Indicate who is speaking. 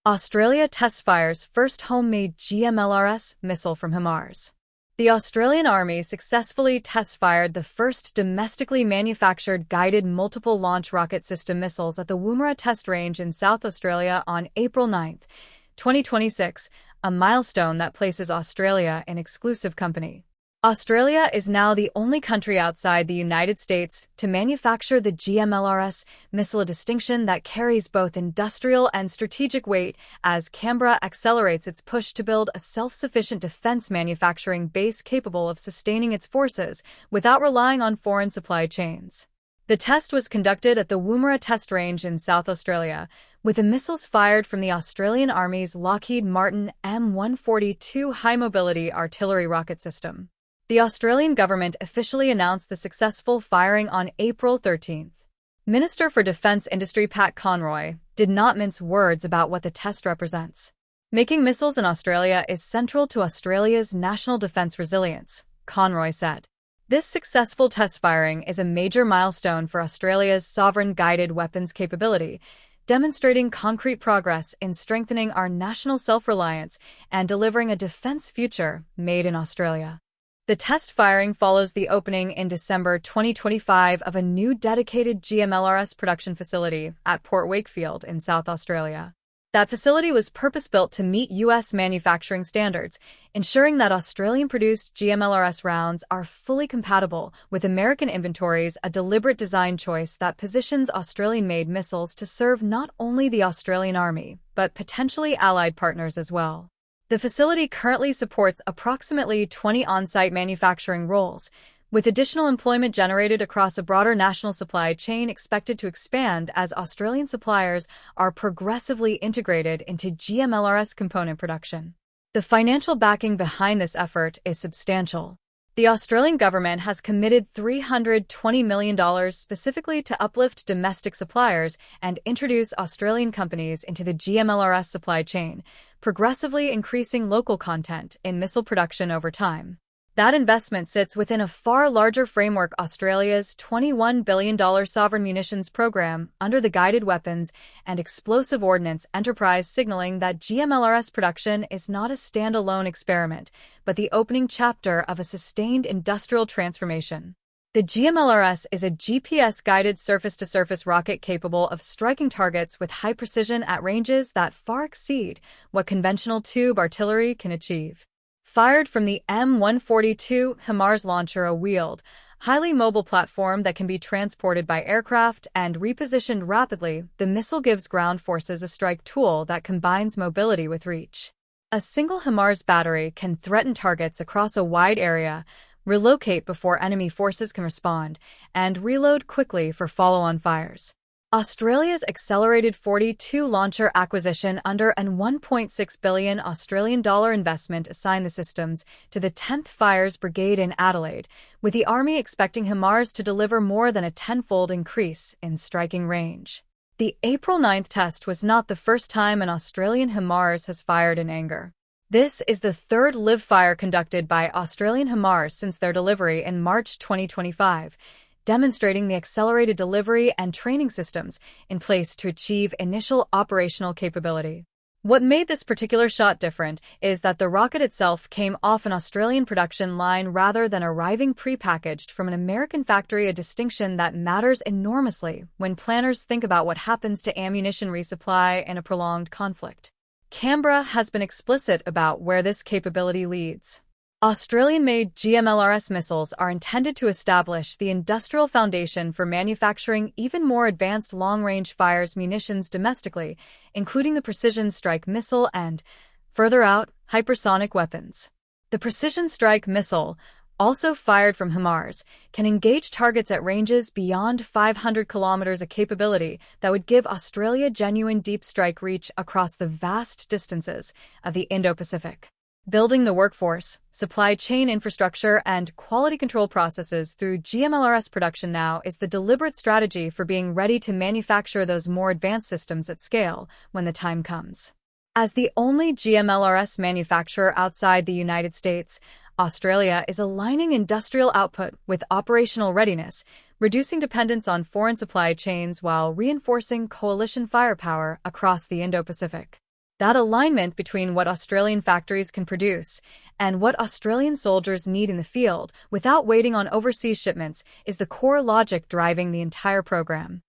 Speaker 1: Australia test fires first homemade GMLRS missile from HIMARS. The Australian Army successfully test-fired the first domestically manufactured guided multiple launch rocket system missiles at the Woomera Test Range in South Australia on April 9, 2026, a milestone that places Australia in exclusive company. Australia is now the only country outside the United States to manufacture the GMLRS missile, a distinction that carries both industrial and strategic weight as Canberra accelerates its push to build a self-sufficient defense manufacturing base capable of sustaining its forces without relying on foreign supply chains. The test was conducted at the Woomera Test Range in South Australia, with the missiles fired from the Australian Army's Lockheed Martin M142 high-mobility artillery rocket system. The Australian government officially announced the successful firing on April 13. Minister for Defence Industry Pat Conroy did not mince words about what the test represents. Making missiles in Australia is central to Australia's national defence resilience, Conroy said. This successful test firing is a major milestone for Australia's sovereign guided weapons capability, demonstrating concrete progress in strengthening our national self-reliance and delivering a defence future made in Australia. The test firing follows the opening in December 2025 of a new dedicated GMLRS production facility at Port Wakefield in South Australia. That facility was purpose-built to meet U.S. manufacturing standards, ensuring that Australian-produced GMLRS rounds are fully compatible with American inventories, a deliberate design choice that positions Australian-made missiles to serve not only the Australian Army, but potentially allied partners as well. The facility currently supports approximately 20 on-site manufacturing roles, with additional employment generated across a broader national supply chain expected to expand as Australian suppliers are progressively integrated into GMLRS component production. The financial backing behind this effort is substantial. The Australian government has committed $320 million specifically to uplift domestic suppliers and introduce Australian companies into the GMLRS supply chain, progressively increasing local content in missile production over time. That investment sits within a far larger framework: Australia's $21 billion sovereign munitions program under the Guided Weapons and Explosive Ordnance Enterprise, signaling that GMLRS production is not a standalone experiment, but the opening chapter of a sustained industrial transformation. The GMLRS is a GPS-guided surface-to-surface rocket capable of striking targets with high precision at ranges that far exceed what conventional tube artillery can achieve. Fired from the M142 HIMARS launcher, a wheeled, highly mobile platform that can be transported by aircraft and repositioned rapidly, the missile gives ground forces a strike tool that combines mobility with reach. A single HIMARS battery can threaten targets across a wide area, relocate before enemy forces can respond, and reload quickly for follow-on fires. Australia's accelerated 42 launcher acquisition under an $1.6 billion Australian dollar investment assigned the systems to the 10th Fires Brigade in Adelaide, with the Army expecting HIMARS to deliver more than a tenfold increase in striking range. The April 9th test was not the first time an Australian HIMARS has fired in anger. This is the third live fire conducted by Australian HIMARS since their delivery in March 2025, demonstrating the accelerated delivery and training systems in place to achieve initial operational capability. What made this particular shot different is that the rocket itself came off an Australian production line rather than arriving pre-packaged from an American factory, a distinction that matters enormously when planners think about what happens to ammunition resupply in a prolonged conflict. Canberra has been explicit about where this capability leads. Australian-made GMLRS missiles are intended to establish the industrial foundation for manufacturing even more advanced long-range fires munitions domestically, including the precision strike missile and, further out, hypersonic weapons. The precision strike missile, also fired from HIMARS, can engage targets at ranges beyond 500 kilometers, a capability that would give Australia genuine deep strike reach across the vast distances of the Indo-Pacific. Building the workforce, supply chain infrastructure, and quality control processes through GMLRS production now is the deliberate strategy for being ready to manufacture those more advanced systems at scale when the time comes. As the only GMLRS manufacturer outside the United States, Australia is aligning industrial output with operational readiness, reducing dependence on foreign supply chains while reinforcing coalition firepower across the Indo-Pacific. That alignment between what Australian factories can produce and what Australian soldiers need in the field without waiting on overseas shipments is the core logic driving the entire program.